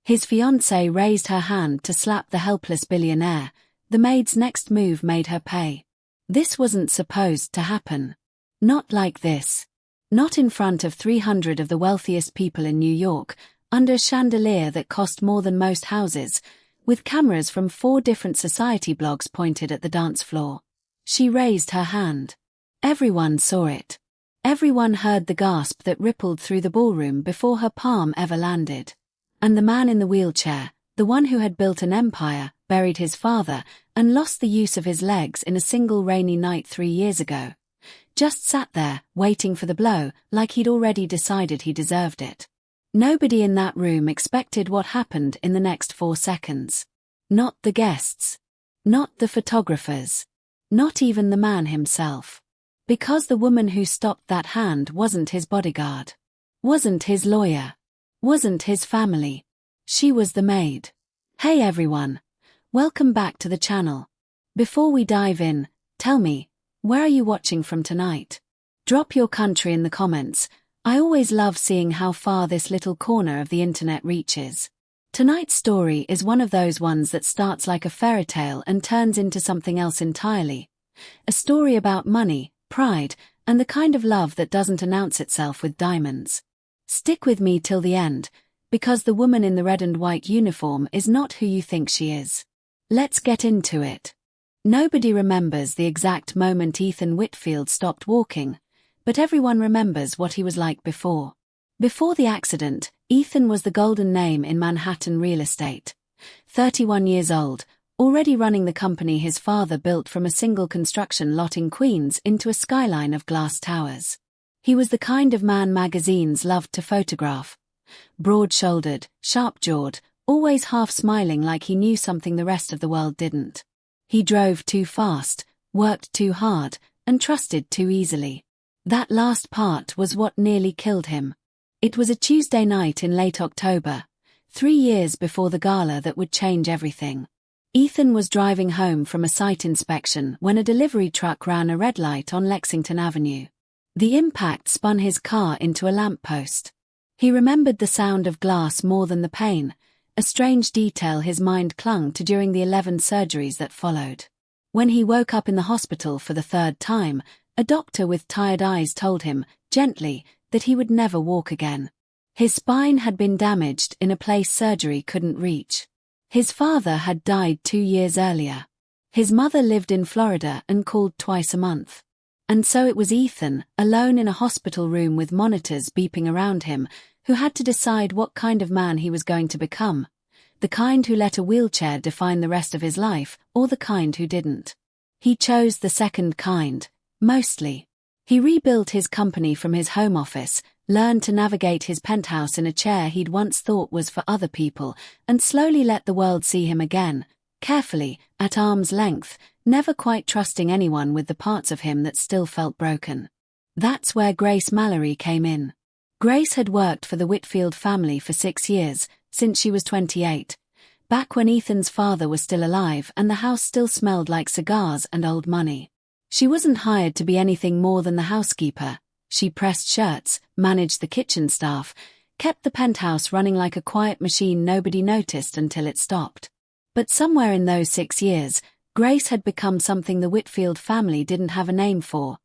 His fiancée raised her hand to slap the helpless billionaire. The maid's next move made her pay. This wasn't supposed to happen. Not like this. Not in front of 300 of the wealthiest people in New York, under a chandelier that cost more than most houses, with cameras from 4 different society blogs pointed at the dance floor. She raised her hand. Everyone saw it. Everyone heard the gasp that rippled through the ballroom before her palm ever landed. And the man in the wheelchair, the one who had built an empire, buried his father, and lost the use of his legs in a single rainy night 3 years ago, just sat there, waiting for the blow, like he'd already decided he deserved it. Nobody in that room expected what happened in the next 4 seconds. Not the guests. Not the photographers. Not even the man himself. Because the woman who stopped that hand wasn't his bodyguard. Wasn't his lawyer. Wasn't his family. She was the maid. Hey everyone. Welcome back to the channel. Before we dive in, tell me, where are you watching from tonight? Drop your country in the comments. I always love seeing how far this little corner of the internet reaches. Tonight's story is one of those ones that starts like a fairy tale and turns into something else entirely. A story about money, pride, and the kind of love that doesn't announce itself with diamonds. Stick with me till the end, because the woman in the red and white uniform is not who you think she is. Let's get into it. Nobody remembers the exact moment Ethan Whitfield stopped walking, but everyone remembers what he was like before. Before the accident, Ethan was the golden name in Manhattan real estate. 31 years old, already running the company his father built from a single construction lot in Queens into a skyline of glass towers. He was the kind of man magazines loved to photograph. Broad-shouldered, sharp-jawed, always half-smiling like he knew something the rest of the world didn't. He drove too fast, worked too hard, and trusted too easily. That last part was what nearly killed him. It was a Tuesday night in late October, 3 years before the gala that would change everything. Ethan was driving home from a site inspection when a delivery truck ran a red light on Lexington Avenue. The impact spun his car into a lamppost. He remembered the sound of glass more than the pain, a strange detail his mind clung to during the 11 surgeries that followed. When he woke up in the hospital for the 3rd time, a doctor with tired eyes told him, gently, that he would never walk again. His spine had been damaged in a place surgery couldn't reach. His father had died 2 years earlier. His mother lived in Florida and called twice a month. And so it was Ethan, alone in a hospital room with monitors beeping around him, who had to decide what kind of man he was going to become. The kind who let a wheelchair define the rest of his life, or the kind who didn't. He chose the second kind, mostly. He rebuilt his company from his home office, learned to navigate his penthouse in a chair he'd once thought was for other people, and slowly let the world see him again, carefully, at arm's length, never quite trusting anyone with the parts of him that still felt broken. That's where Grace Mallory came in. Grace had worked for the Whitfield family for 6 years, since she was 28, back when Ethan's father was still alive and the house still smelled like cigars and old money. She wasn't hired to be anything more than the housekeeper. She pressed shirts, managed the kitchen staff, kept the penthouse running like a quiet machine nobody noticed until it stopped. But somewhere in those 6 years, Grace had become something the Whitfield family didn't have a name for.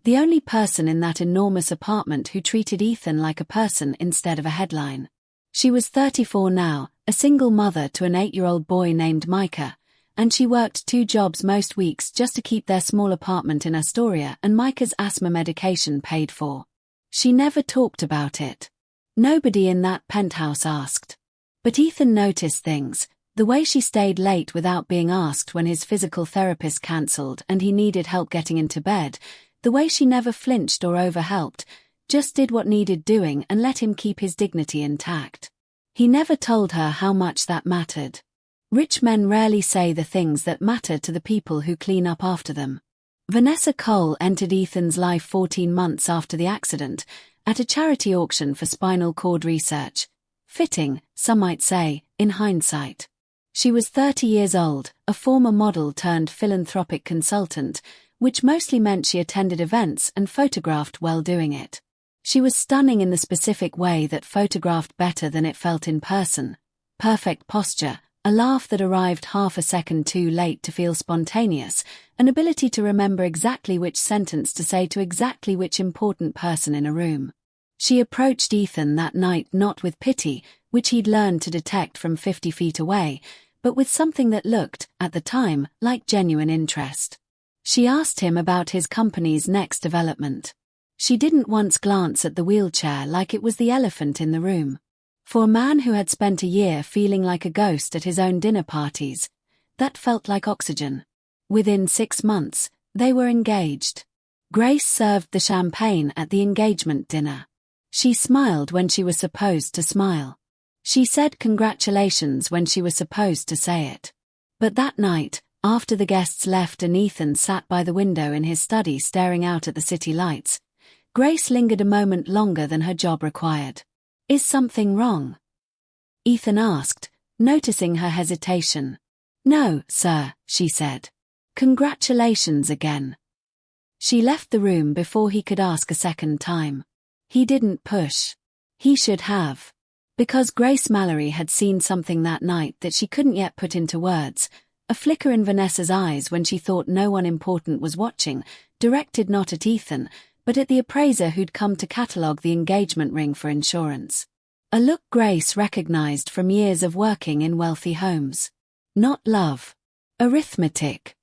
The only person in that enormous apartment who treated Ethan like a person instead of a headline. She was 34 now, a single mother to an 8-year-old boy named Micah, and she worked 2 jobs most weeks just to keep their small apartment in Astoria and Micah's asthma medication paid for. She never talked about it. Nobody in that penthouse asked. But Ethan noticed things, the way she stayed late without being asked when his physical therapist cancelled and he needed help getting into bed, the way she never flinched or overhelped, just did what needed doing and let him keep his dignity intact. He never told her how much that mattered. Rich men rarely say the things that matter to the people who clean up after them. Vanessa Cole entered Ethan's life 14 months after the accident, at a charity auction for spinal cord research. Fitting, some might say, in hindsight. She was 30 years old, a former model turned philanthropic consultant, which mostly meant she attended events and photographed while doing it. She was stunning in the specific way that photographed better than it felt in person. perfect posture, a laugh that arrived half a second too late to feel spontaneous, an ability to remember exactly which sentence to say to exactly which important person in a room. She approached Ethan that night not with pity, which he'd learned to detect from 50 feet away, but with something that looked, at the time, like genuine interest. She asked him about his company's next development. She didn't once glance at the wheelchair like it was the elephant in the room. For a man who had spent a year feeling like a ghost at his own dinner parties, that felt like oxygen. Within 6 months, they were engaged. Grace served the champagne at the engagement dinner. She smiled when she was supposed to smile. She said congratulations when she was supposed to say it. But that night, after the guests left and Ethan sat by the window in his study staring out at the city lights, Grace lingered a moment longer than her job required. "Is something wrong?" Ethan asked, noticing her hesitation. "No, sir," she said. "Congratulations again." She left the room before he could ask a second time. He didn't push. He should have. Because Grace Mallory had seen something that night that she couldn't yet put into words, a flicker in Vanessa's eyes when she thought no one important was watching, directed not at Ethan, but at the appraiser who'd come to catalogue the engagement ring for insurance. A look Grace recognized from years of working in wealthy homes. Not love. Arithmetic.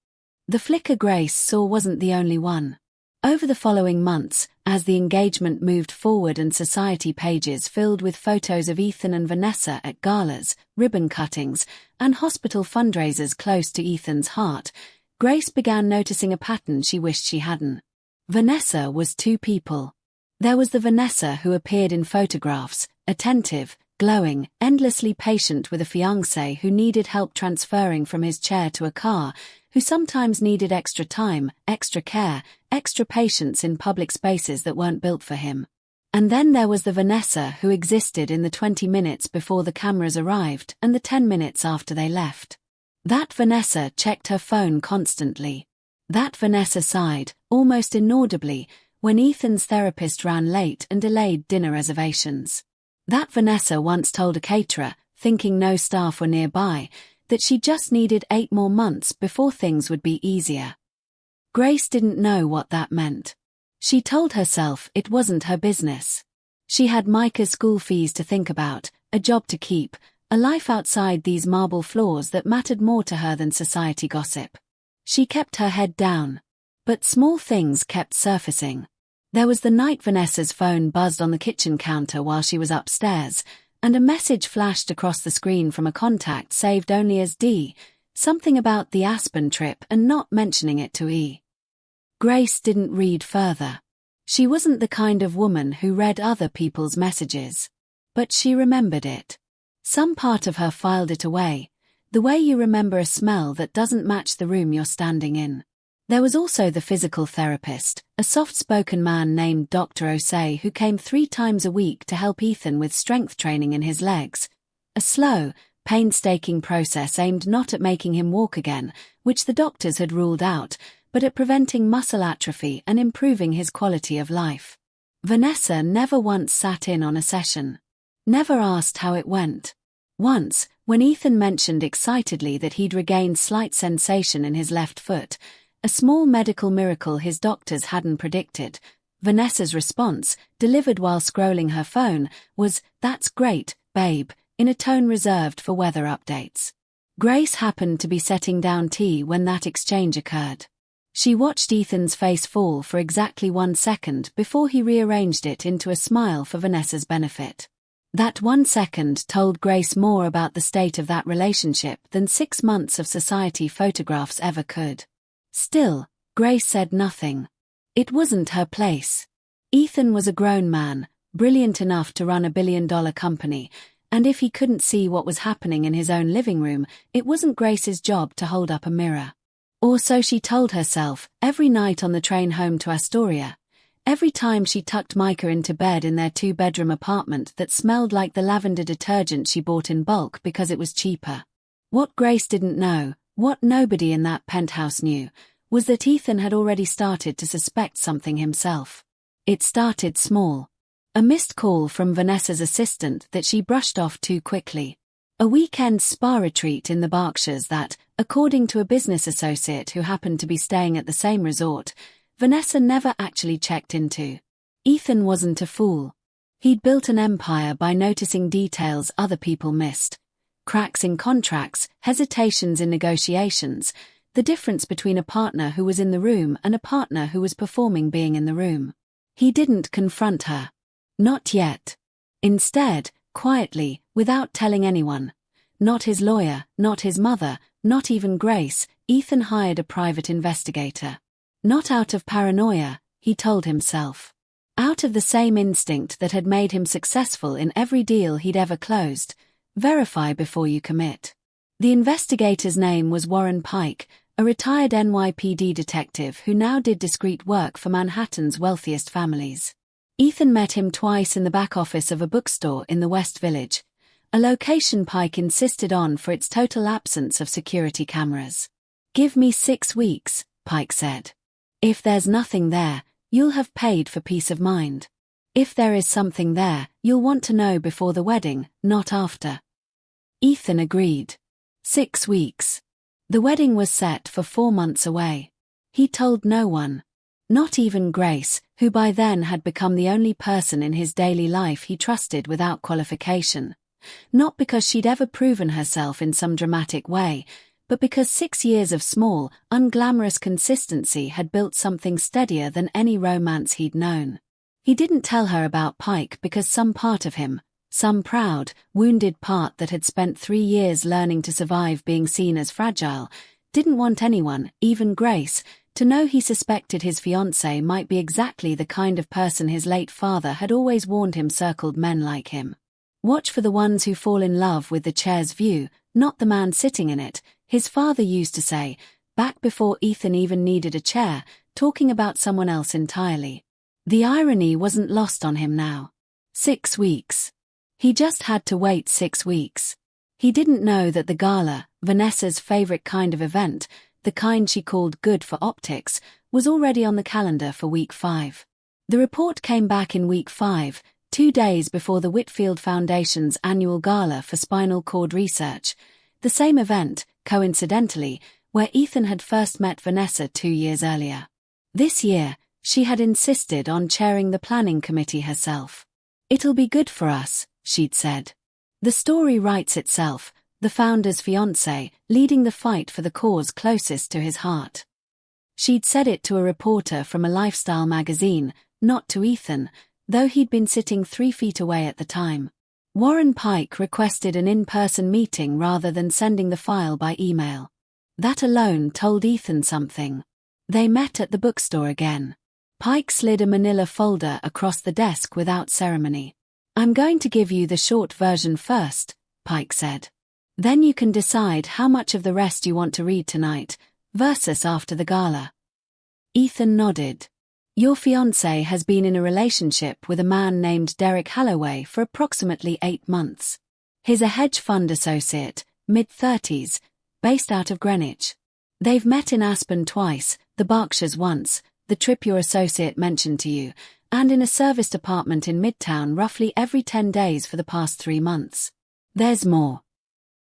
The flicker Grace saw wasn't the only one. Over the following months, as the engagement moved forward and society pages filled with photos of Ethan and Vanessa at galas, ribbon cuttings, and hospital fundraisers close to Ethan's heart, Grace began noticing a pattern she wished she hadn't. Vanessa was two people. There was the Vanessa who appeared in photographs, attentive, glowing, endlessly patient with a fiancé who needed help transferring from his chair to a car, who sometimes needed extra time, extra care, extra patience in public spaces that weren't built for him. And then there was the Vanessa who existed in the 20 minutes before the cameras arrived and the 10 minutes after they left. That Vanessa checked her phone constantly. That Vanessa sighed, almost inaudibly, when Ethan's therapist ran late and delayed dinner reservations. That Vanessa once told a caterer, thinking no staff were nearby, that she just needed 8 more months before things would be easier. Grace didn't know what that meant. She told herself it wasn't her business. She had Micah's school fees to think about, a job to keep, a life outside these marble floors that mattered more to her than society gossip. She kept her head down. But small things kept surfacing. There was the night Vanessa's phone buzzed on the kitchen counter while she was upstairs, and a message flashed across the screen from a contact saved only as D, something about the Aspen trip and not mentioning it to E. Grace didn't read further. She wasn't the kind of woman who read other people's messages. But she remembered it. Some part of her filed it away, the way you remember a smell that doesn't match the room you're standing in. There was also the physical therapist, a soft-spoken man named Dr. Osei who came 3 times a week to help Ethan with strength training in his legs. A slow, painstaking process aimed not at making him walk again, which the doctors had ruled out, but at preventing muscle atrophy and improving his quality of life. Vanessa never once sat in on a session. Never asked how it went. Once, when Ethan mentioned excitedly that he'd regained slight sensation in his left foot, a small medical miracle his doctors hadn't predicted, Vanessa's response, delivered while scrolling her phone, was, "That's great, babe," in a tone reserved for weather updates. Grace happened to be setting down tea when that exchange occurred. She watched Ethan's face fall for exactly 1 second before he rearranged it into a smile for Vanessa's benefit. That 1 second told Grace more about the state of that relationship than 6 months of society photographs ever could. Still, Grace said nothing. It wasn't her place. Ethan was a grown man, brilliant enough to run a billion-dollar company, and if he couldn't see what was happening in his own living room, it wasn't Grace's job to hold up a mirror. Or so she told herself, every night on the train home to Astoria. Every time she tucked Micah into bed in their 2-bedroom apartment that smelled like the lavender detergent she bought in bulk because it was cheaper. What Grace didn't know, what nobody in that penthouse knew, was that Ethan had already started to suspect something himself. It started small. A missed call from Vanessa's assistant that she brushed off too quickly. A weekend spa retreat in the Berkshires that, according to a business associate who happened to be staying at the same resort, Vanessa never actually checked into. Ethan wasn't a fool. He'd built an empire by noticing details other people missed. Cracks in contracts, hesitations in negotiations, the difference between a partner who was in the room and a partner who was performing being in the room. He didn't confront her. Not yet. Instead, quietly, without telling anyone. Not his lawyer, not his mother, not even Grace, Ethan hired a private investigator. Not out of paranoia, he told himself. Out of the same instinct that had made him successful in every deal he'd ever closed. Verify before you commit. The investigator's name was Warren Pike, a retired NYPD detective who now did discreet work for Manhattan's wealthiest families. Ethan met him twice in the back office of a bookstore in the West Village, a location Pike insisted on for its total absence of security cameras. "Give me 6 weeks," Pike said. "If there's nothing there, you'll have paid for peace of mind. If there is something there, you'll want to know before the wedding, not after." Ethan agreed. 6 weeks. The wedding was set for 4 months away. He told no one. Not even Grace, who by then had become the only person in his daily life he trusted without qualification. Not because she'd ever proven herself in some dramatic way, but because 6 years of small, unglamorous consistency had built something steadier than any romance he'd known. He didn't tell her about Pike because some part of him, some proud, wounded part that had spent 3 years learning to survive being seen as fragile, didn't want anyone, even Grace, to know he suspected his fiancée might be exactly the kind of person his late father had always warned him circled men like him. Watch for the ones who fall in love with the chair's view, not the man sitting in it, his father used to say, back before Ethan even needed a chair, talking about someone else entirely. The irony wasn't lost on him now. 6 weeks. He just had to wait 6 weeks. He didn't know that the gala, Vanessa's favorite kind of event, the kind she called good for optics, was already on the calendar for week 5. The report came back in week 5, 2 days before the Whitfield Foundation's annual gala for spinal cord research, the same event, coincidentally, where Ethan had first met Vanessa 2 years earlier. This year, she had insisted on chairing the planning committee herself. "It'll be good for us," she'd said. The story writes itself, the founder's fiancé, leading the fight for the cause closest to his heart. She'd said it to a reporter from a lifestyle magazine, not to Ethan, though he'd been sitting 3 feet away at the time. Warren Pike requested an in-person meeting rather than sending the file by email. That alone told Ethan something. They met at the bookstore again. Pike slid a manila folder across the desk without ceremony. "I'm going to give you the short version first," Pike said. "Then you can decide how much of the rest you want to read tonight, versus after the gala." Ethan nodded. "Your fiancé has been in a relationship with a man named Derek Holloway for approximately 8 months. He's a hedge fund associate, mid-30s, based out of Greenwich. They've met in Aspen twice, the Berkshires once, the trip your associate mentioned to you, and in a serviced apartment in Midtown roughly every 10 days for the past 3 months. There's more."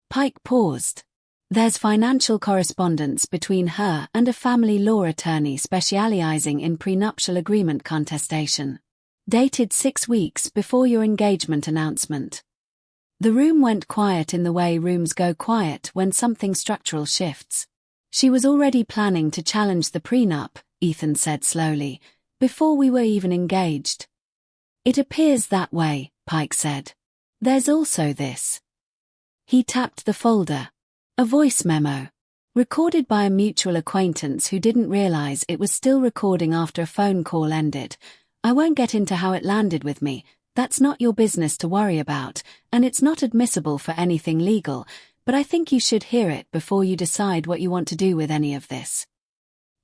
Pike paused. "There's financial correspondence between her and a family law attorney specializing in prenuptial agreement contestation. Dated 6 weeks before your engagement announcement." The room went quiet in the way rooms go quiet when something structural shifts. "She was already planning to challenge the prenup," Ethan said slowly, "before we were even engaged." "It appears that way," Pike said. "There's also this." He tapped the folder. A voice memo. Recorded by a mutual acquaintance who didn't realize it was still recording after a phone call ended. "I won't get into how it landed with me, that's not your business to worry about, and it's not admissible for anything legal, but I think you should hear it before you decide what you want to do with any of this."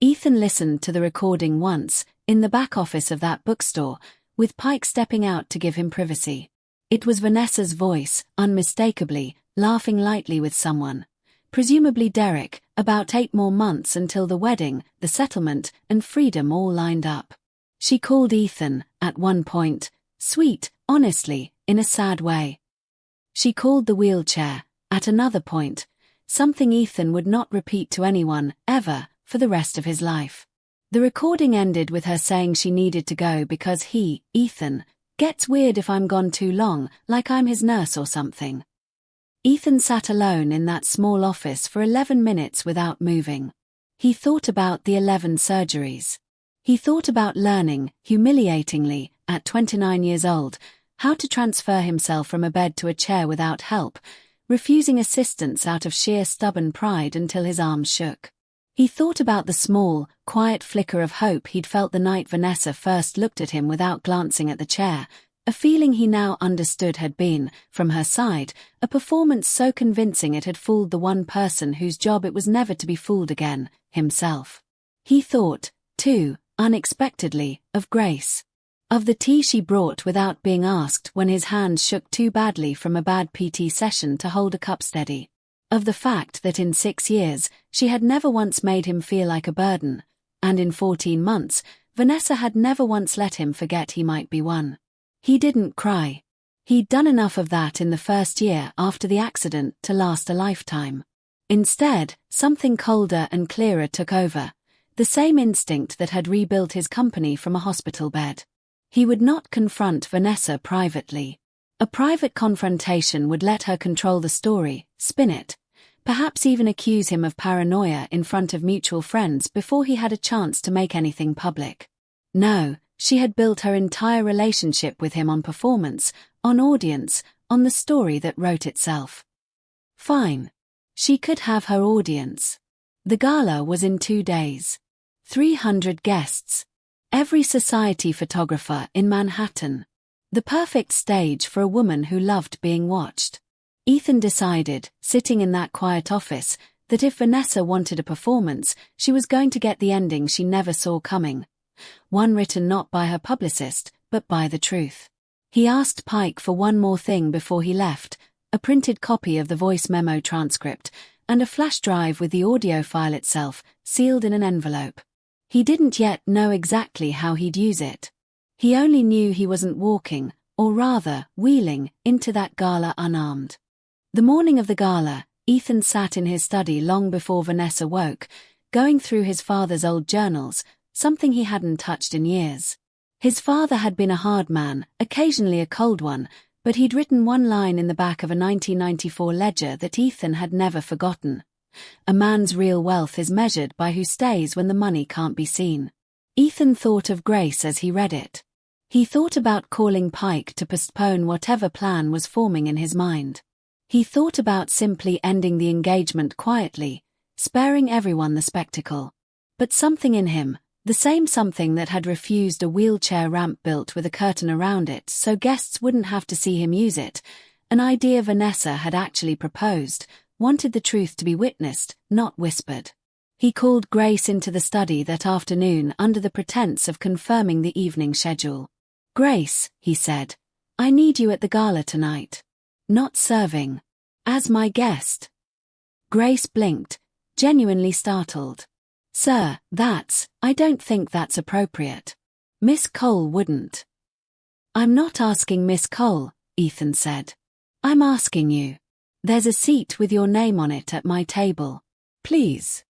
Ethan listened to the recording once, in the back office of that bookstore, with Pike stepping out to give him privacy. It was Vanessa's voice, unmistakably, laughing lightly with someone. Presumably Derek, about 8 more months until the wedding, the settlement, and freedom all lined up. She called Ethan, at one point, sweet, honestly, in a sad way. She called the wheelchair, At another point, something Ethan would not repeat to anyone, ever, for the rest of his life. The recording ended with her saying she needed to go because he, Ethan, gets weird if I'm gone too long, like I'm his nurse or something. Ethan sat alone in that small office for 11 minutes without moving. He thought about the 11 surgeries. He thought about learning, humiliatingly, at 29 years old, how to transfer himself from a bed to a chair without help, refusing assistance out of sheer stubborn pride until his arms shook. He thought about the small, quiet flicker of hope he'd felt the night Vanessa first looked at him without glancing at the chair, a feeling he now understood had been, from her side, a performance so convincing it had fooled the one person whose job it was never to be fooled again, himself. He thought, too, unexpectedly, of Grace. Of the tea she brought without being asked when his hands shook too badly from a bad PT session to hold a cup steady. Of the fact that in 6 years, she had never once made him feel like a burden, and in 14 months, Vanessa had never once let him forget he might be one. He didn't cry. He'd done enough of that in the first year after the accident to last a lifetime. Instead, something colder and clearer took over, the same instinct that had rebuilt his company from a hospital bed. He would not confront Vanessa privately. A private confrontation would let her control the story, spin it, perhaps even accuse him of paranoia in front of mutual friends before he had a chance to make anything public. No, she had built her entire relationship with him on performance, on audience, on the story that wrote itself. Fine. She could have her audience. The gala was in 2 days. 300 guests. Every society photographer in Manhattan. The perfect stage for a woman who loved being watched. Ethan decided, sitting in that quiet office, that if Vanessa wanted a performance, she was going to get the ending she never saw coming. One written not by her publicist, but by the truth. He asked Pike for one more thing before he left, a printed copy of the voice memo transcript, and a flash drive with the audio file itself, sealed in an envelope. He didn't yet know exactly how he'd use it. He only knew he wasn't walking, or rather, wheeling, into that gala unarmed. The morning of the gala, Ethan sat in his study long before Vanessa woke, going through his father's old journals, something he hadn't touched in years. His father had been a hard man, occasionally a cold one, but he'd written one line in the back of a 1994 ledger that Ethan had never forgotten. A man's real wealth is measured by who stays when the money can't be seen. Ethan thought of Grace as he read it. He thought about calling Pike to postpone whatever plan was forming in his mind. He thought about simply ending the engagement quietly, sparing everyone the spectacle. But something in him, the same something that had refused a wheelchair ramp built with a curtain around it so guests wouldn't have to see him use it, an idea Vanessa had actually proposed, wanted the truth to be witnessed, not whispered. He called Grace into the study that afternoon under the pretense of confirming the evening schedule. "Grace," he said, "I need you at the gala tonight. Not serving. As my guest." Grace blinked, genuinely startled. "Sir, I don't think that's appropriate. Miss Cole wouldn't." "I'm not asking Miss Cole," Ethan said. "I'm asking you. There's a seat with your name on it at my table. Please."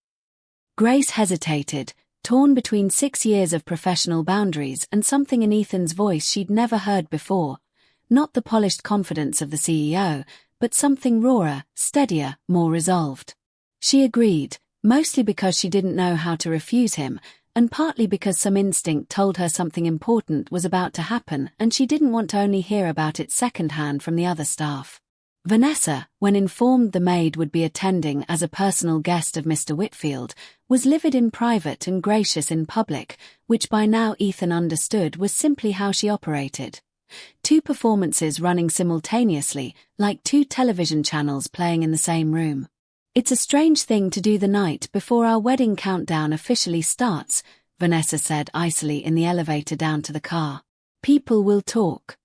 Grace hesitated, torn between 6 years of professional boundaries and something in Ethan's voice she'd never heard before. Not the polished confidence of the CEO, but something rawer, steadier, more resolved. She agreed, mostly because she didn't know how to refuse him, and partly because some instinct told her something important was about to happen and she didn't want to only hear about it secondhand from the other staff. Vanessa, when informed the maid would be attending as a personal guest of Mr. Whitfield, was livid in private and gracious in public, which by now Ethan understood was simply how she operated. 2 performances running simultaneously, like 2 television channels playing in the same room. "It's a strange thing to do the night before our wedding countdown officially starts," Vanessa said icily in the elevator down to the car. "People will talk."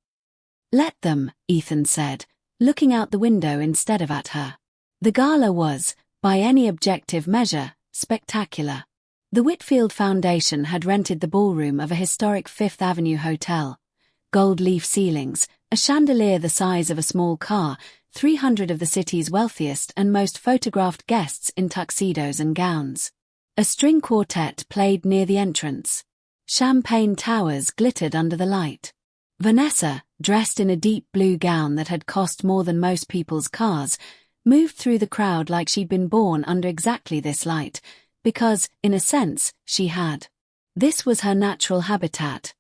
"Let them," Ethan said, looking out the window instead of at her. The gala was, by any objective measure, spectacular. The Whitfield Foundation had rented the ballroom of a historic Fifth Avenue hotel. Gold leaf ceilings, a chandelier the size of a small car, 300 of the city's wealthiest and most photographed guests in tuxedos and gowns. A string quartet played near the entrance. Champagne towers glittered under the light. Vanessa, dressed in a deep blue gown that had cost more than most people's cars, moved through the crowd like she'd been born under exactly this light, because, in a sense, she had. This was her natural habitat.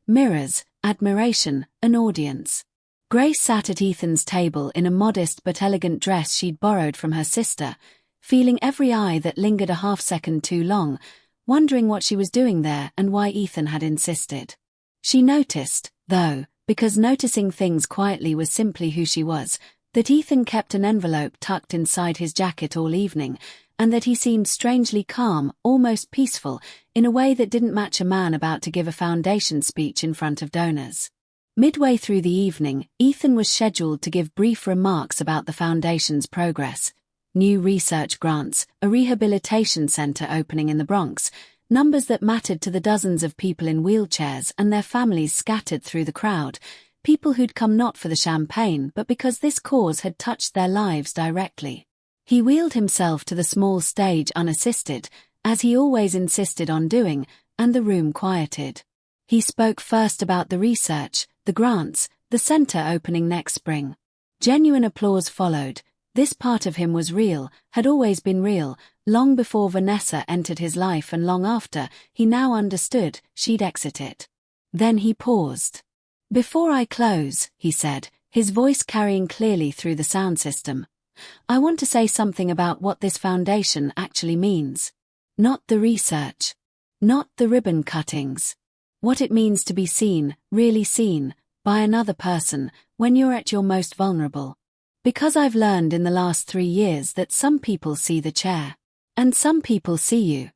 Mirrors, admiration, an audience. Grace sat at Ethan's table in a modest but elegant dress she'd borrowed from her sister, feeling every eye that lingered a half-second too long, wondering what she was doing there and why Ethan had insisted. She noticed, though, because noticing things quietly was simply who she was, that Ethan kept an envelope tucked inside his jacket all evening, and that he seemed strangely calm, almost peaceful, in a way that didn't match a man about to give a foundation speech in front of donors. Midway through the evening, Ethan was scheduled to give brief remarks about the foundation's progress. New research grants, a rehabilitation center opening in the Bronx, numbers that mattered to the dozens of people in wheelchairs and their families scattered through the crowd, people who'd come not for the champagne but because this cause had touched their lives directly. He wheeled himself to the small stage unassisted, as he always insisted on doing, and the room quieted. He spoke first about the research, the grants, the center opening next spring. Genuine applause followed. This part of him was real, had always been real, long before Vanessa entered his life and long after, he now understood, she'd exit it. Then he paused. "Before I close," he said, his voice carrying clearly through the sound system, "I want to say something about what this foundation actually means. Not the research. Not the ribbon cuttings. What it means to be seen, really seen, by another person, when you're at your most vulnerable. Because I've learned in the last 3 years that some people see the chair. And some people see you."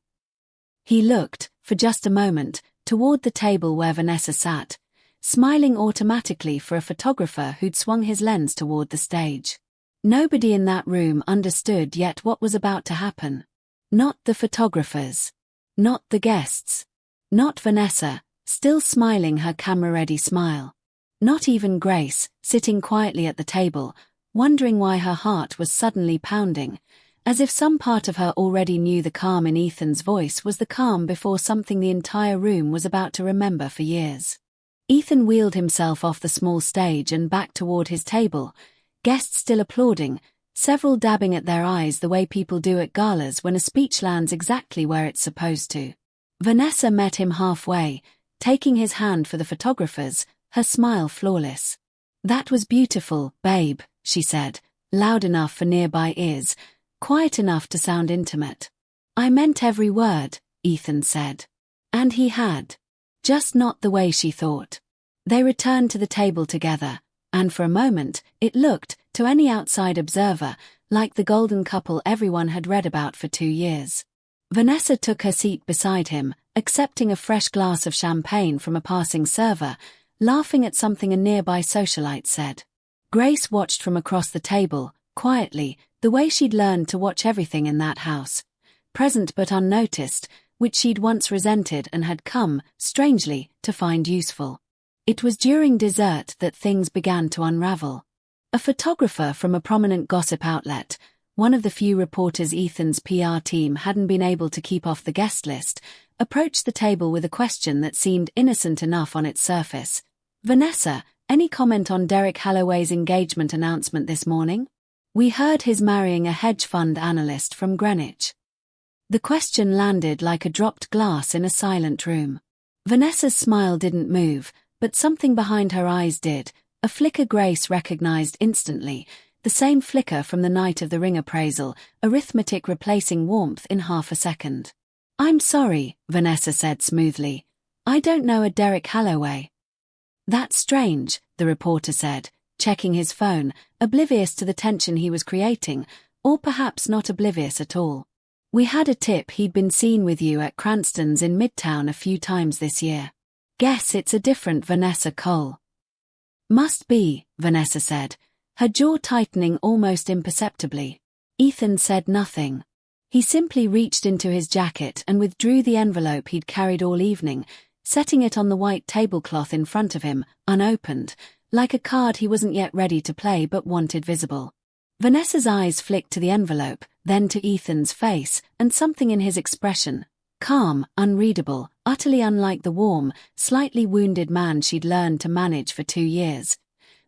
He looked, for just a moment, toward the table where Vanessa sat, smiling automatically for a photographer who'd swung his lens toward the stage. Nobody in that room understood yet what was about to happen. Not the photographers. Not the guests. Not Vanessa, still smiling her camera-ready smile. Not even Grace, sitting quietly at the table, wondering why her heart was suddenly pounding, as if some part of her already knew the calm in Ethan's voice was the calm before something the entire room was about to remember for years. Ethan wheeled himself off the small stage and back toward his table, guests still applauding, several dabbing at their eyes the way people do at galas when a speech lands exactly where it's supposed to. Vanessa met him halfway, taking his hand for the photographers, her smile flawless. "That was beautiful, babe," she said, loud enough for nearby ears, quiet enough to sound intimate. "I meant every word," Ethan said. And he had. Just not the way she thought. They returned to the table together, and for a moment, it looked, to any outside observer, like the golden couple everyone had read about for 2 years. Vanessa took her seat beside him, accepting a fresh glass of champagne from a passing server, laughing at something a nearby socialite said. Grace watched from across the table, quietly, the way she'd learned to watch everything in that house, present but unnoticed, which she'd once resented and had come, strangely, to find useful. It was during dessert that things began to unravel. A photographer from a prominent gossip outlet, one of the few reporters Ethan's PR team hadn't been able to keep off the guest list, approached the table with a question that seemed innocent enough on its surface. "Vanessa, any comment on Derek Holloway's engagement announcement this morning? We heard he's marrying a hedge fund analyst from Greenwich." The question landed like a dropped glass in a silent room. Vanessa's smile didn't move, but something behind her eyes did, a flicker Grace recognized instantly, the same flicker from the night of the ring appraisal, arithmetic replacing warmth in half a second. "I'm sorry," Vanessa said smoothly. "I don't know a Derek Holloway." "That's strange," the reporter said, checking his phone, oblivious to the tension he was creating, or perhaps not oblivious at all. "We had a tip he'd been seen with you at Cranston's in Midtown a few times this year. Guess it's a different Vanessa Cole." "Must be," Vanessa said, her jaw tightening almost imperceptibly. Ethan said nothing. He simply reached into his jacket and withdrew the envelope he'd carried all evening, setting it on the white tablecloth in front of him, unopened, like a card he wasn't yet ready to play but wanted visible. Vanessa's eyes flicked to the envelope, then to Ethan's face, and something in his expression, calm, unreadable, utterly unlike the warm, slightly wounded man she'd learned to manage for 2 years,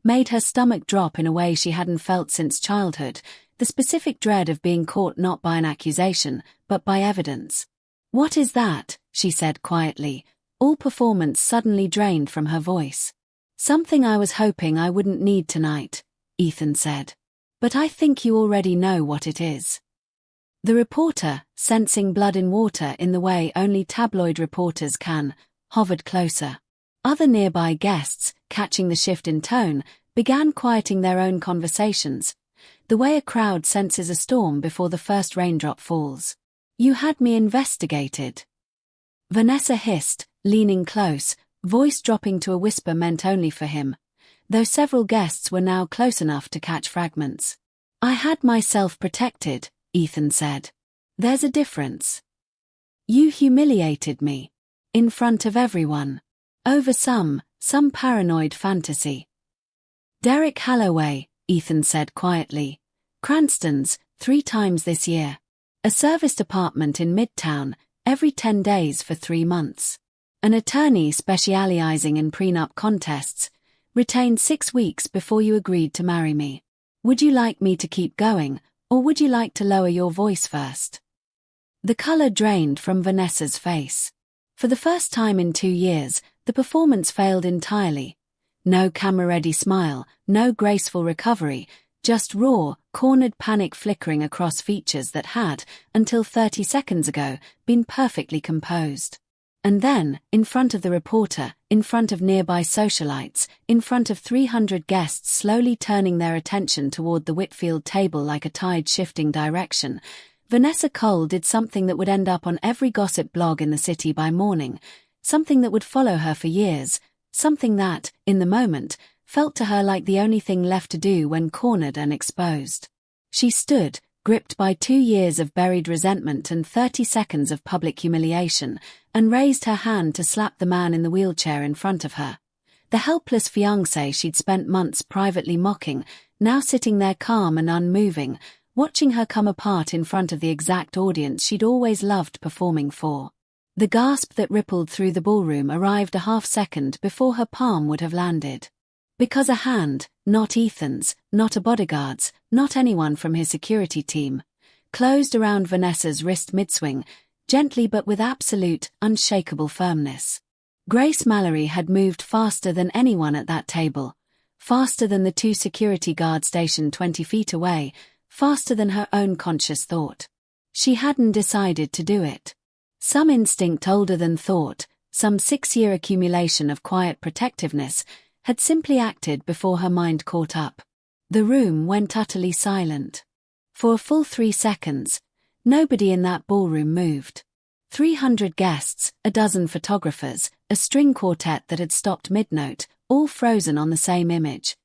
made her stomach drop in a way she hadn't felt since childhood, the specific dread of being caught not by an accusation, but by evidence. "What is that?" she said quietly, all performance suddenly drained from her voice. "Something I was hoping I wouldn't need tonight," Ethan said. "But I think you already know what it is." The reporter, sensing blood in water in the way only tabloid reporters can, hovered closer. Other nearby guests, catching the shift in tone, began quieting their own conversations, the way a crowd senses a storm before the first raindrop falls. "You had me investigated," Vanessa hissed, leaning close, voice dropping to a whisper meant only for him, though several guests were now close enough to catch fragments. "I had myself protected," Ethan said. "There's a difference. You humiliated me. In front of everyone. Over some paranoid fantasy." "Derek Holloway," Ethan said quietly. "Cranston's, 3 times this year. A serviced apartment in Midtown, every 10 days for 3 months. An attorney specializing in prenup contests. Retained 6 weeks before you agreed to marry me. Would you like me to keep going, or would you like to lower your voice first?" The color drained from Vanessa's face. For the first time in 2 years, the performance failed entirely. No camera-ready smile, no graceful recovery, just raw, cornered panic flickering across features that had, until 30 seconds ago, been perfectly composed. And then, in front of the reporter, in front of nearby socialites, in front of 300 guests slowly turning their attention toward the Whitfield table like a tide shifting direction, Vanessa Cole did something that would end up on every gossip blog in the city by morning, something that would follow her for years, something that, in the moment, felt to her like the only thing left to do when cornered and exposed. She stood, gripped by 2 years of buried resentment and 30 seconds of public humiliation, and raised her hand to slap the man in the wheelchair in front of her. The helpless fiancé she'd spent months privately mocking, now sitting there calm and unmoving, watching her come apart in front of the exact audience she'd always loved performing for. The gasp that rippled through the ballroom arrived a half-second before her palm would have landed. Because a hand, not Ethan's, not a bodyguard's, not anyone from his security team, closed around Vanessa's wrist mid-swing, gently but with absolute, unshakable firmness. Grace Mallory had moved faster than anyone at that table, faster than the 2 security guards stationed 20 feet away, faster than her own conscious thought. She hadn't decided to do it. Some instinct older than thought, some 6-year accumulation of quiet protectiveness, had simply acted before her mind caught up. The room went utterly silent. For a full 3 seconds, nobody in that ballroom moved. 300 guests, a dozen photographers, a string quartet that had stopped mid-note, all frozen on the same image.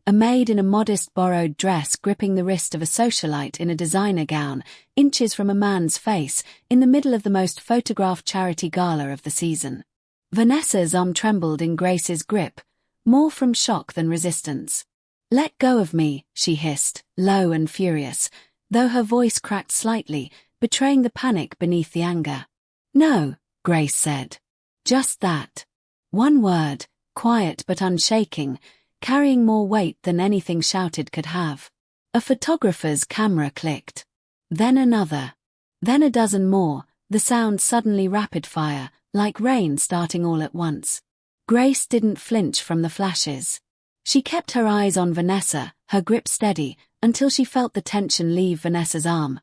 A maid in a modest borrowed dress gripping the wrist of a socialite in a designer gown, inches from a man's face, in the middle of the most photographed charity gala of the season. Vanessa's arm trembled in Grace's grip, more from shock than resistance. "Let go of me," she hissed, low and furious, though her voice cracked slightly, betraying the panic beneath the anger. "No," Grace said. Just that. One word, quiet but unshaking, carrying more weight than anything shouted could have. A photographer's camera clicked. Then another. Then a dozen more, the sound suddenly rapid-fire, like rain starting all at once. Grace didn't flinch from the flashes. She kept her eyes on Vanessa, her grip steady, until she felt the tension leave Vanessa's arm.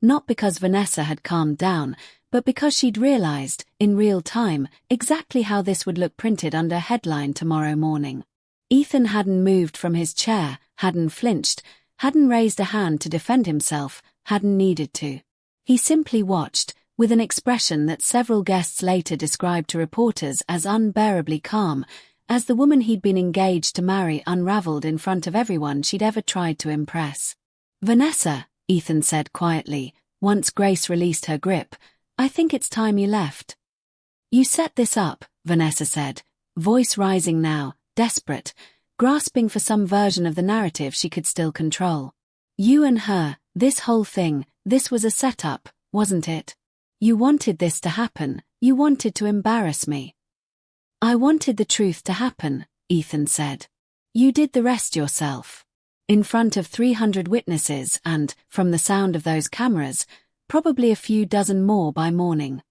Not because Vanessa had calmed down, but because she'd realized, in real time, exactly how this would look printed under a headline tomorrow morning. Ethan hadn't moved from his chair, hadn't flinched, hadn't raised a hand to defend himself, hadn't needed to. He simply watched, with an expression that several guests later described to reporters as unbearably calm, as the woman he'd been engaged to marry unraveled in front of everyone she'd ever tried to impress. "Vanessa," Ethan said quietly, once Grace released her grip, "I think it's time you left." "You set this up," Vanessa said, voice rising now, desperate, grasping for some version of the narrative she could still control. You and her, this whole thing, this was a setup, wasn't it? You wanted this to happen, you wanted to embarrass me. I wanted the truth to happen, Ethan said. You did the rest yourself. In front of 300 witnesses and, from the sound of those cameras, probably a few dozen more by morning.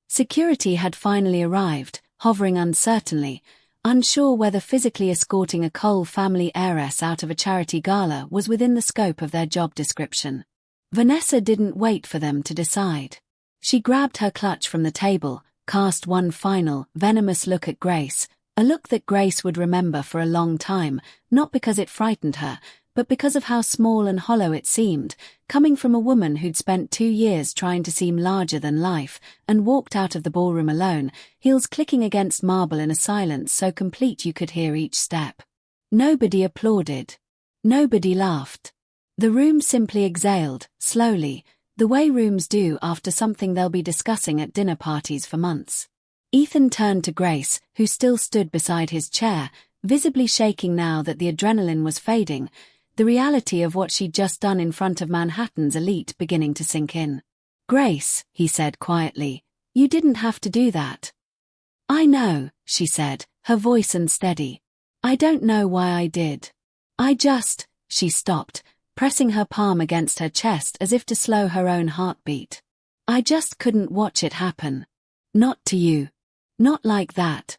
Security had finally arrived, hovering uncertainly, unsure whether physically escorting a Cole family heiress out of a charity gala was within the scope of their job description. Vanessa didn't wait for them to decide. She grabbed her clutch from the table, cast one final, venomous look at Grace, a look that Grace would remember for a long time, not because it frightened her, but because of how small and hollow it seemed, coming from a woman who'd spent 2 years trying to seem larger than life, and walked out of the ballroom alone, heels clicking against marble in a silence so complete you could hear each step. Nobody applauded. Nobody laughed. The room simply exhaled, slowly, the way rooms do after something they'll be discussing at dinner parties for months. Ethan turned to Grace, who still stood beside his chair, visibly shaking now that the adrenaline was fading, the reality of what she'd just done in front of Manhattan's elite beginning to sink in. Grace, he said quietly, you didn't have to do that. I know, she said, her voice unsteady. I don't know why I did. She stopped, pressing her palm against her chest as if to slow her own heartbeat. I just couldn't watch it happen. Not to you. Not like that.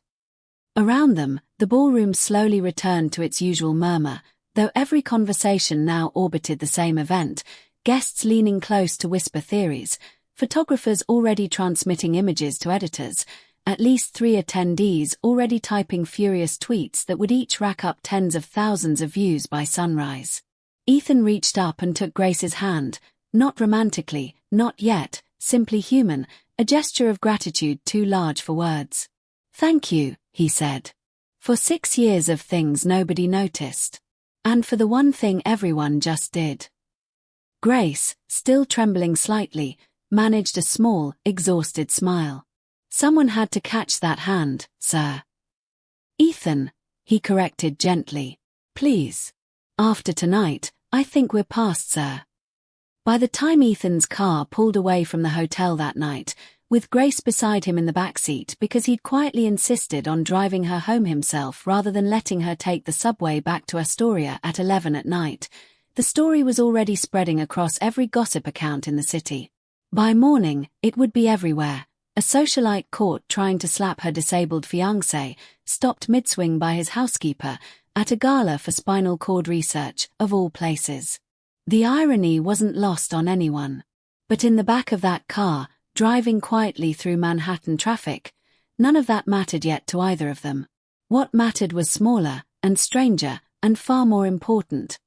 Around them, the ballroom slowly returned to its usual murmur, though every conversation now orbited the same event, guests leaning close to whisper theories, photographers already transmitting images to editors, at least 3 attendees already typing furious tweets that would each rack up tens of thousands of views by sunrise. Ethan reached up and took Grace's hand, not romantically, not yet, simply human, a gesture of gratitude too large for words. Thank you, he said. For 6 years of things nobody noticed. And for the one thing everyone just did. Grace, still trembling slightly, managed a small, exhausted smile. Someone had to catch that hand, sir. Ethan, he corrected gently. Please. After tonight, I think we're past, sir. By the time Ethan's car pulled away from the hotel that night, with Grace beside him in the backseat because he'd quietly insisted on driving her home himself rather than letting her take the subway back to Astoria at 11 at night, the story was already spreading across every gossip account in the city. By morning, it would be everywhere. A socialite caught trying to slap her disabled fiancé, stopped mid-swing by his housekeeper, at a gala for spinal cord research, of all places. The irony wasn't lost on anyone. But in the back of that car, driving quietly through Manhattan traffic, none of that mattered yet to either of them. What mattered was smaller, and stranger, and far more important.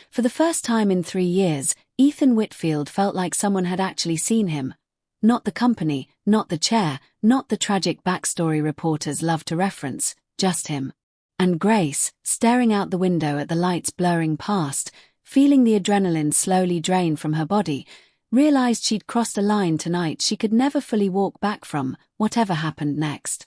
For the first time in 3 years, Ethan Whitfield felt like someone had actually seen him. Not the company, not the chair, not the tragic backstory reporters love to reference, just him. And Grace, staring out the window at the lights blurring past, feeling the adrenaline slowly drain from her body, realized she'd crossed a line tonight she could never fully walk back from, whatever happened next.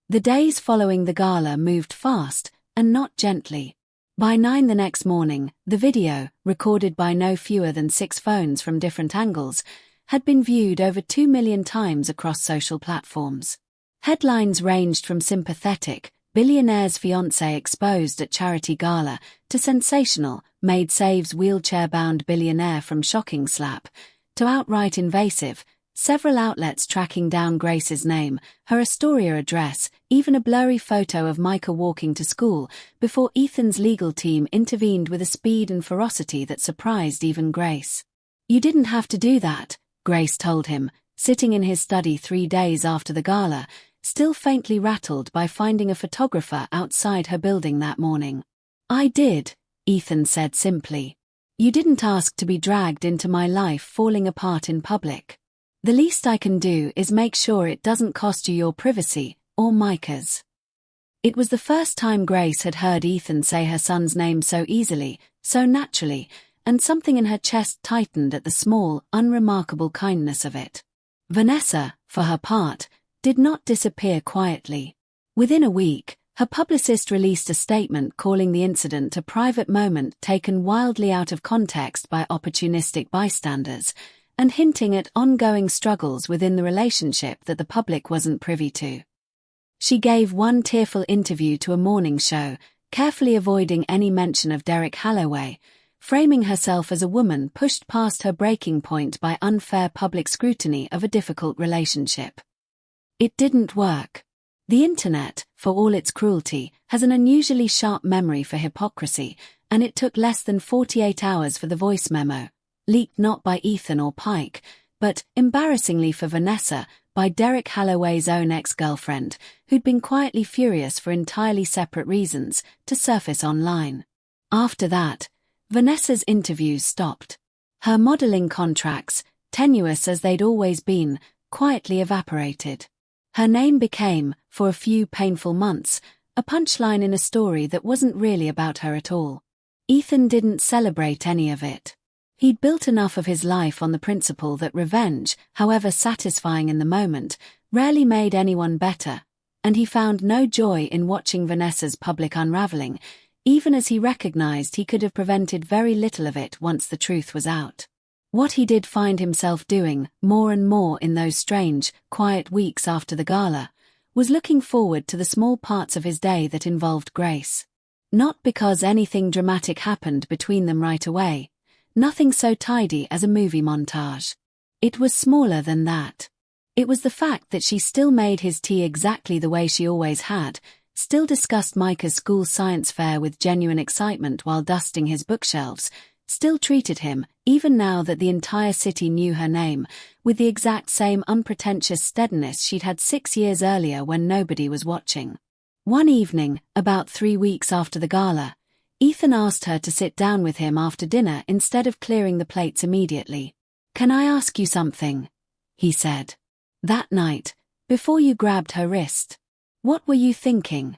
The days following the gala moved fast, and not gently. By 9 the next morning, the video, recorded by no fewer than 6 phones from different angles, had been viewed over 2 million times across social platforms. Headlines ranged from sympathetic, billionaire's fiancé exposed at charity gala, to sensational, Maid saves wheelchair-bound billionaire from shocking slap, to outright invasive, several outlets tracking down Grace's name, her Astoria address, even a blurry photo of Micah walking to school, before Ethan's legal team intervened with a speed and ferocity that surprised even Grace. You didn't have to do that, Grace told him, sitting in his study 3 days after the gala, still faintly rattled by finding a photographer outside her building that morning. I did, Ethan said simply. You didn't ask to be dragged into my life falling apart in public. The least I can do is make sure it doesn't cost you your privacy, or Micah's. It was the first time Grace had heard Ethan say her son's name so easily, so naturally, and something in her chest tightened at the small, unremarkable kindness of it. Vanessa, for her part, did not disappear quietly. Within a week, Her publicist released a statement calling the incident a private moment taken wildly out of context by opportunistic bystanders, and hinting at ongoing struggles within the relationship that the public wasn't privy to. She gave one tearful interview to a morning show, carefully avoiding any mention of Derek Holloway, framing herself as a woman pushed past her breaking point by unfair public scrutiny of a difficult relationship. It didn't work. The internet, for all its cruelty, has an unusually sharp memory for hypocrisy, and it took less than 48 hours for the voice memo, leaked not by Ethan or Pike, but, embarrassingly for Vanessa, by Derek Holloway's own ex-girlfriend, who'd been quietly furious for entirely separate reasons, to surface online. After that, Vanessa's interviews stopped. Her modeling contracts, tenuous as they'd always been, quietly evaporated. Her name became, for a few painful months, a punchline in a story that wasn't really about her at all. Ethan didn't celebrate any of it. He'd built enough of his life on the principle that revenge, however satisfying in the moment, rarely made anyone better, and he found no joy in watching Vanessa's public unraveling, even as he recognized he could have prevented very little of it once the truth was out. What he did find himself doing, more and more in those strange, quiet weeks after the gala, was looking forward to the small parts of his day that involved Grace. Not because anything dramatic happened between them right away, nothing so tidy as a movie montage. It was smaller than that. It was the fact that she still made his tea exactly the way she always had, still discussed Micah's school science fair with genuine excitement while dusting his bookshelves, still treated him, even now that the entire city knew her name, with the exact same unpretentious steadiness she'd had 6 years earlier when nobody was watching. One evening, about 3 weeks after the gala, Ethan asked her to sit down with him after dinner instead of clearing the plates immediately. "Can I ask you something?" he said. "That night, before you grabbed her wrist, what were you thinking?"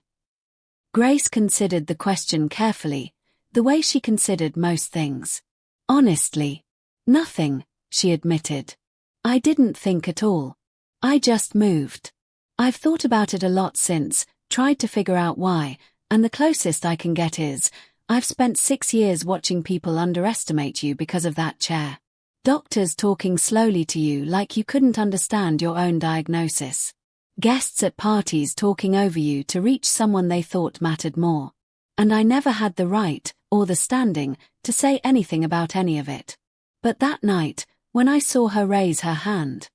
Grace considered the question carefully, the way she considered most things. "Honestly, nothing," she admitted. "I didn't think at all. I just moved. I've thought about it a lot since, tried to figure out why, and the closest I can get is, I've spent 6 years watching people underestimate you because of that chair. Doctors talking slowly to you like you couldn't understand your own diagnosis. Guests at parties talking over you to reach someone they thought mattered more. And I never had the right, or the standing, to say anything about any of it. But that night, when I saw her raise her hand..."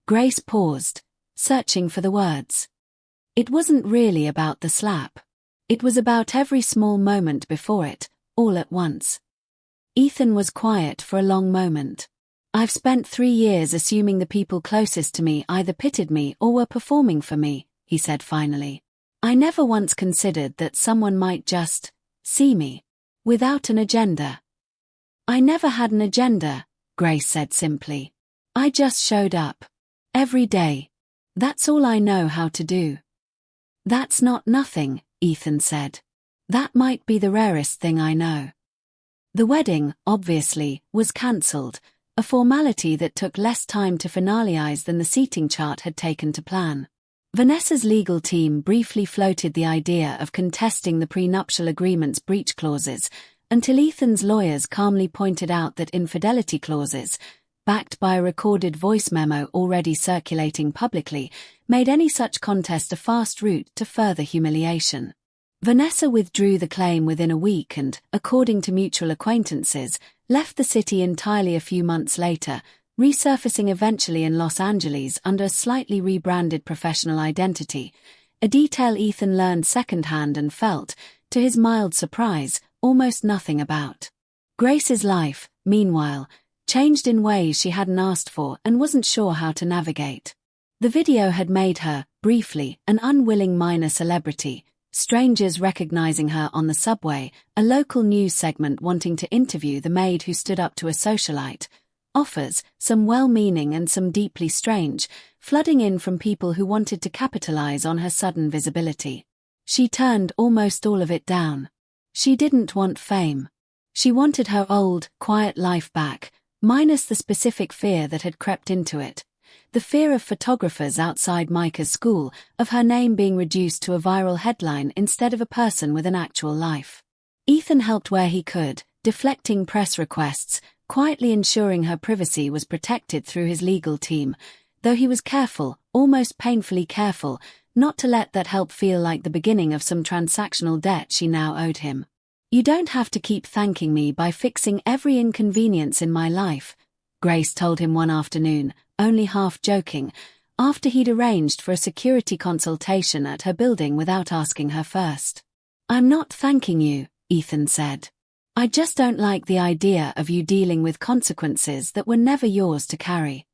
Grace paused, searching for the words. It wasn't really about the slap. It was about every small moment before it, all at once. Ethan was quiet for a long moment. "I've spent 3 years assuming the people closest to me either pitied me or were performing for me," he said finally. "I never once considered that someone might just see me without an agenda." "I never had an agenda," Grace said simply. "I just showed up. Every day. That's all I know how to do." "That's not nothing," Ethan said. "That might be the rarest thing I know." The wedding, obviously, was cancelled, a formality that took less time to finalize than the seating chart had taken to plan. Vanessa's legal team briefly floated the idea of contesting the prenuptial agreement's breach clauses, until Ethan's lawyers calmly pointed out that infidelity clauses, backed by a recorded voice memo already circulating publicly, made any such contest a fast route to further humiliation. Vanessa withdrew the claim within a week and, according to mutual acquaintances, left the city entirely a few months later, resurfacing eventually in Los Angeles under a slightly rebranded professional identity, a detail Ethan learned secondhand and felt, to his mild surprise, almost nothing about. Grace's life, meanwhile, changed in ways she hadn't asked for and wasn't sure how to navigate. The video had made her, briefly, an unwilling minor celebrity, strangers recognizing her on the subway, a local news segment wanting to interview the maid who stood up to a socialite, offers, some well-meaning and some deeply strange, flooding in from people who wanted to capitalize on her sudden visibility. She turned almost all of it down. She didn't want fame. She wanted her old, quiet life back, minus the specific fear that had crept into it, The fear of photographers outside Micah's school, of her name being reduced to a viral headline instead of a person with an actual life. Ethan helped where he could, deflecting press requests, quietly ensuring her privacy was protected through his legal team, though he was careful, almost painfully careful, not to let that help feel like the beginning of some transactional debt she now owed him. "You don't have to keep thanking me by fixing every inconvenience in my life," Grace told him one afternoon, only half joking, after he'd arranged for a security consultation at her building without asking her first. "I'm not thanking you," Ethan said. "I just don't like the idea of you dealing with consequences that were never yours to carry."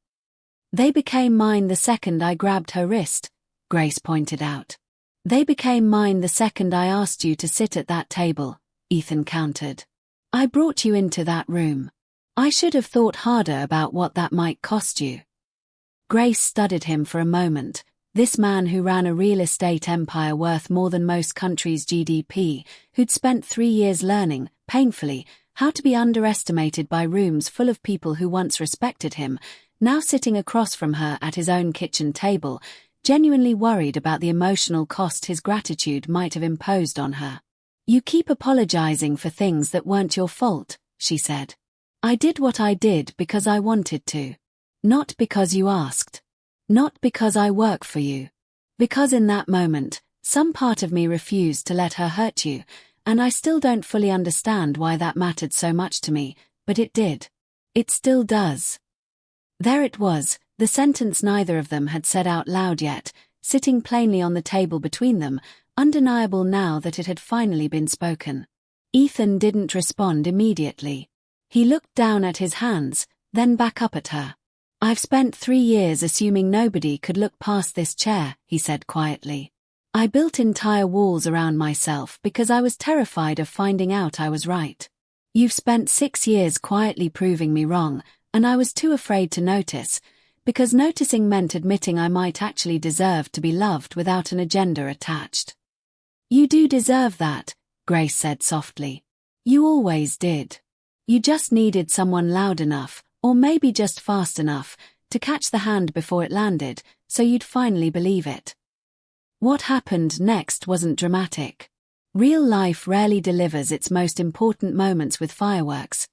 "They became mine the second I grabbed her wrist," Grace pointed out. "They became mine the second I asked you to sit at that table," Ethan countered. "I brought you into that room. I should have thought harder about what that might cost you." Grace studied him for a moment. This man who ran a real estate empire worth more than most countries' GDP, who'd spent 3 years learning, painfully, how to be underestimated by rooms full of people who once respected him, now sitting across from her at his own kitchen table, genuinely worried about the emotional cost his gratitude might have imposed on her. "You keep apologizing for things that weren't your fault," she said. "I did what I did because I wanted to. Not because you asked. Not because I work for you. Because in that moment, some part of me refused to let her hurt you, and I still don't fully understand why that mattered so much to me, but it did. It still does." There it was, the sentence neither of them had said out loud yet, sitting plainly on the table between them, undeniable now that it had finally been spoken. Ethan didn't respond immediately. He looked down at his hands, then back up at her. "I've spent 3 years assuming nobody could look past this chair," he said quietly. "I built entire walls around myself because I was terrified of finding out I was right. You've spent 6 years quietly proving me wrong, and I was too afraid to notice, because noticing meant admitting I might actually deserve to be loved without an agenda attached." "You do deserve that," Grace said softly. "You always did. You just needed someone loud enough, or maybe just fast enough, to catch the hand before it landed, so you'd finally believe it." What happened next wasn't dramatic. Real life rarely delivers its most important moments with fireworks.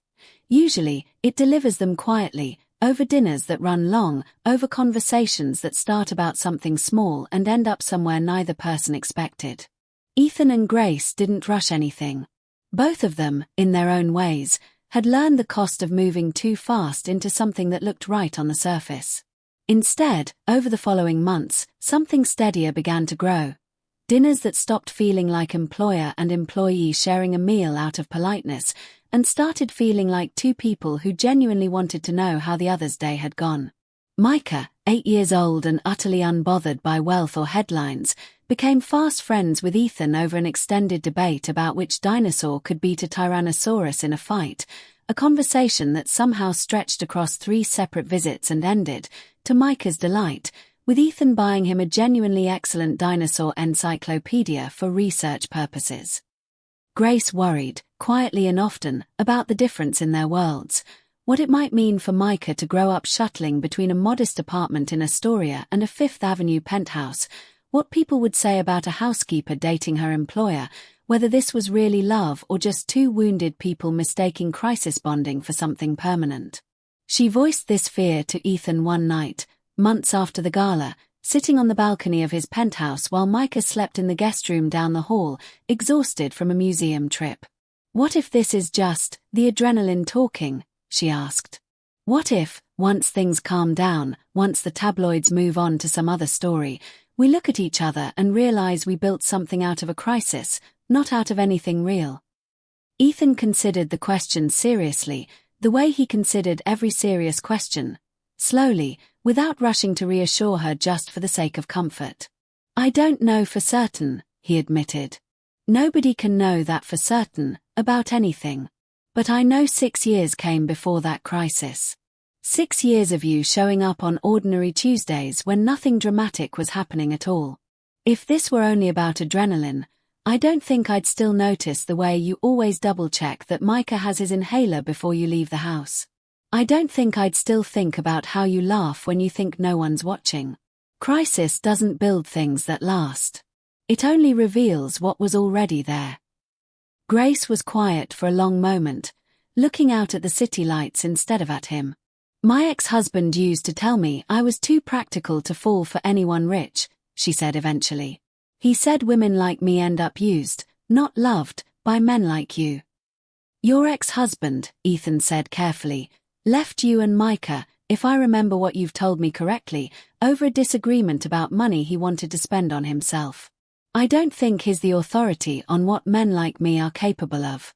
Usually, it delivers them quietly, over dinners that run long, over conversations that start about something small and end up somewhere neither person expected. Ethan and Grace didn't rush anything. Both of them, in their own ways, had learned the cost of moving too fast into something that looked right on the surface. Instead, over the following months, something steadier began to grow. Dinners that stopped feeling like employer and employee sharing a meal out of politeness, and started feeling like two people who genuinely wanted to know how the other's day had gone. Micah, 8 years old and utterly unbothered by wealth or headlines, became fast friends with Ethan over an extended debate about which dinosaur could beat a Tyrannosaurus in a fight, a conversation that somehow stretched across 3 separate visits and ended, to Micah's delight, with Ethan buying him a genuinely excellent dinosaur encyclopedia for research purposes. Grace worried, quietly and often, about the difference in their worlds, what it might mean for Micah to grow up shuttling between a modest apartment in Astoria and a Fifth Avenue penthouse, what people would say about a housekeeper dating her employer, whether this was really love or just two wounded people mistaking crisis bonding for something permanent. She voiced this fear to Ethan one night, months after the gala, sitting on the balcony of his penthouse while Micah slept in the guest room down the hall, exhausted from a museum trip. "What if this is just the adrenaline talking?" she asked. "What if, once things calm down, once the tabloids move on to some other story, we look at each other and realize we built something out of a crisis, not out of anything real?" Ethan considered the question seriously, the way he considered every serious question. Slowly, without rushing to reassure her just for the sake of comfort. "I don't know for certain," he admitted. "Nobody can know that for certain, about anything. But I know 6 years came before that crisis. 6 years of you showing up on ordinary Tuesdays when nothing dramatic was happening at all. If this were only about adrenaline, I don't think I'd still notice the way you always double-check that Micah has his inhaler before you leave the house. I don't think I'd still think about how you laugh when you think no one's watching. Crisis doesn't build things that last. It only reveals what was already there. Grace was quiet for a long moment, looking out at the city lights instead of at him. My ex-husband used to tell me I was too practical to fall for anyone rich, she said eventually. He said women like me end up used, not loved, by men like you. Your ex-husband, Ethan said carefully, left you and Micah, if I remember what you've told me correctly, over a disagreement about money he wanted to spend on himself. I don't think he's the authority on what men like me are capable of.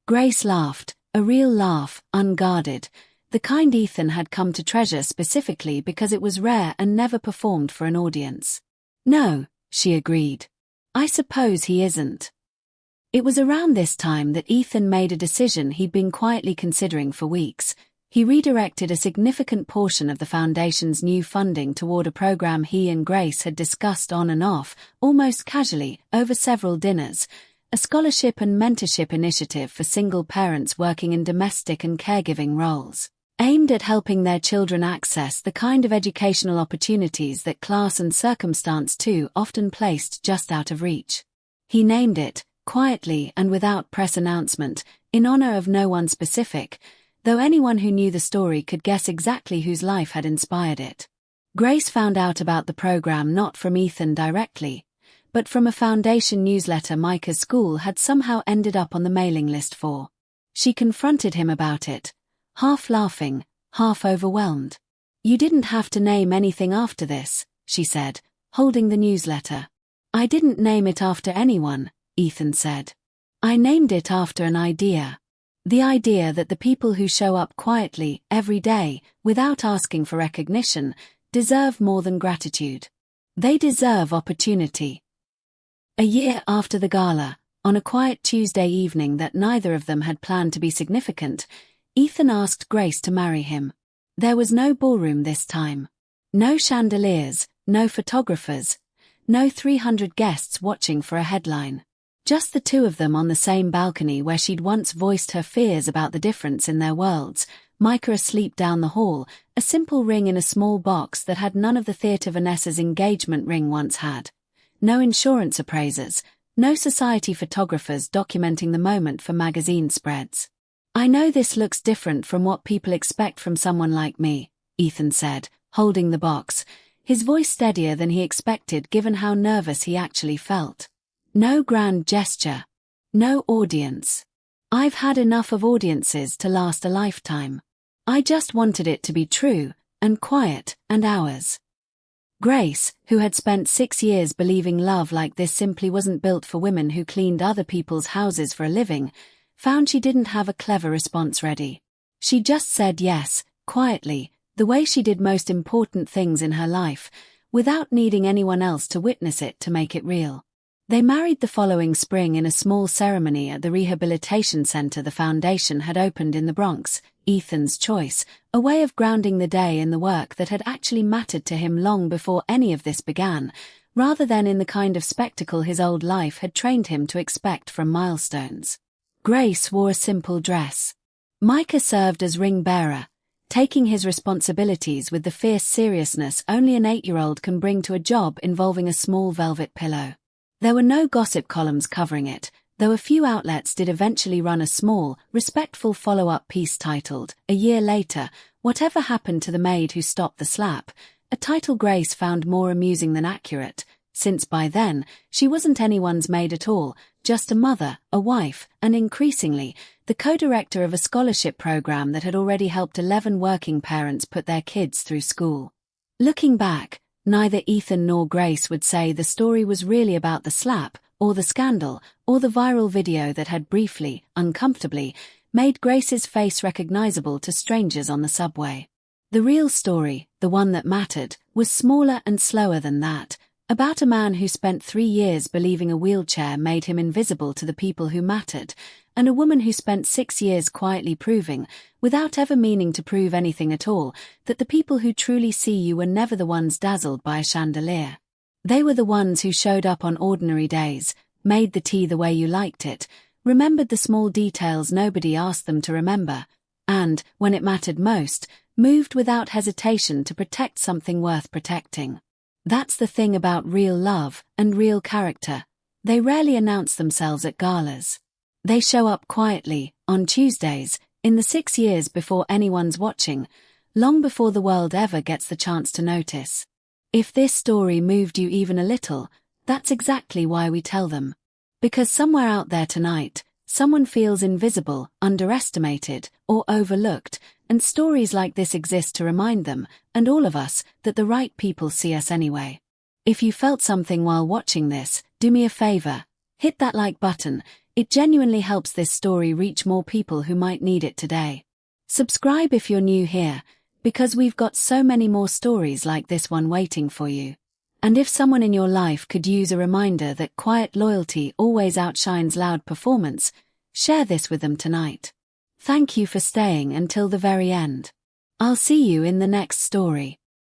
Grace laughed, a real laugh, unguarded, the kind Ethan had come to treasure specifically because it was rare and never performed for an audience. No, she agreed. I suppose he isn't. It was around this time that Ethan made a decision he'd been quietly considering for weeks. He redirected a significant portion of the foundation's new funding toward a program he and Grace had discussed on and off, almost casually, over several dinners, a scholarship and mentorship initiative for single parents working in domestic and caregiving roles, aimed at helping their children access the kind of educational opportunities that class and circumstance too often placed just out of reach. He named it, quietly and without press announcement, in honor of no one specific, though anyone who knew the story could guess exactly whose life had inspired it. Grace found out about the program not from Ethan directly, but from a foundation newsletter Micah's school had somehow ended up on the mailing list for. She confronted him about it, half laughing, half overwhelmed. You didn't have to name anything after this, she said, holding the newsletter. I didn't name it after anyone, Ethan said. I named it after an idea. The idea that the people who show up quietly, every day, without asking for recognition, deserve more than gratitude. They deserve opportunity. A year after the gala, on a quiet Tuesday evening that neither of them had planned to be significant, Ethan asked Grace to marry him. There was no ballroom this time. No chandeliers, no photographers, no 300 guests watching for a headline. Just the two of them on the same balcony where she'd once voiced her fears about the difference in their worlds, Micah asleep down the hall, a simple ring in a small box that had none of the theatre Vanessa's engagement ring once had. No insurance appraisers, no society photographers documenting the moment for magazine spreads. I know this looks different from what people expect from someone like me, Ethan said, holding the box, his voice steadier than he expected given how nervous he actually felt. No grand gesture. No audience. I've had enough of audiences to last a lifetime. I just wanted it to be true, and quiet, and ours. Grace, who had spent 6 years believing love like this simply wasn't built for women who cleaned other people's houses for a living, found she didn't have a clever response ready. She just said yes, quietly, the way she did most important things in her life, without needing anyone else to witness it to make it real. They married the following spring in a small ceremony at the rehabilitation center the foundation had opened in the Bronx, Ethan's choice, a way of grounding the day in the work that had actually mattered to him long before any of this began, rather than in the kind of spectacle his old life had trained him to expect from milestones. Grace wore a simple dress. Micah served as ring-bearer, taking his responsibilities with the fierce seriousness only an 8-year-old can bring to a job involving a small velvet pillow. There were no gossip columns covering it, though a few outlets did eventually run a small, respectful follow-up piece titled, "A Year Later, Whatever Happened to the Maid Who Stopped the Slap?", a title Grace found more amusing than accurate, since by then, she wasn't anyone's maid at all, just a mother, a wife, and increasingly, the co-director of a scholarship program that had already helped 11 working parents put their kids through school. Looking back, neither Ethan nor Grace would say the story was really about the slap, or the scandal, or the viral video that had briefly, uncomfortably, made Grace's face recognizable to strangers on the subway. The real story, the one that mattered, was smaller and slower than that, about a man who spent 3 years believing a wheelchair made him invisible to the people who mattered, and a woman who spent 6 years quietly proving, without ever meaning to prove anything at all, that the people who truly see you were never the ones dazzled by a chandelier. They were the ones who showed up on ordinary days, made the tea the way you liked it, remembered the small details nobody asked them to remember, and, when it mattered most, moved without hesitation to protect something worth protecting. That's the thing about real love and real character. They rarely announce themselves at galas. They show up quietly, on Tuesdays, in the 6 years before anyone's watching, long before the world ever gets the chance to notice. If this story moved you even a little, that's exactly why we tell them. Because somewhere out there tonight, someone feels invisible, underestimated, or overlooked, and stories like this exist to remind them, and all of us, that the right people see us anyway. If you felt something while watching this, do me a favor, hit that like button. It genuinely helps this story reach more people who might need it today. Subscribe if you're new here, because we've got so many more stories like this one waiting for you. And if someone in your life could use a reminder that quiet loyalty always outshines loud performance, share this with them tonight. Thank you for staying until the very end. I'll see you in the next story.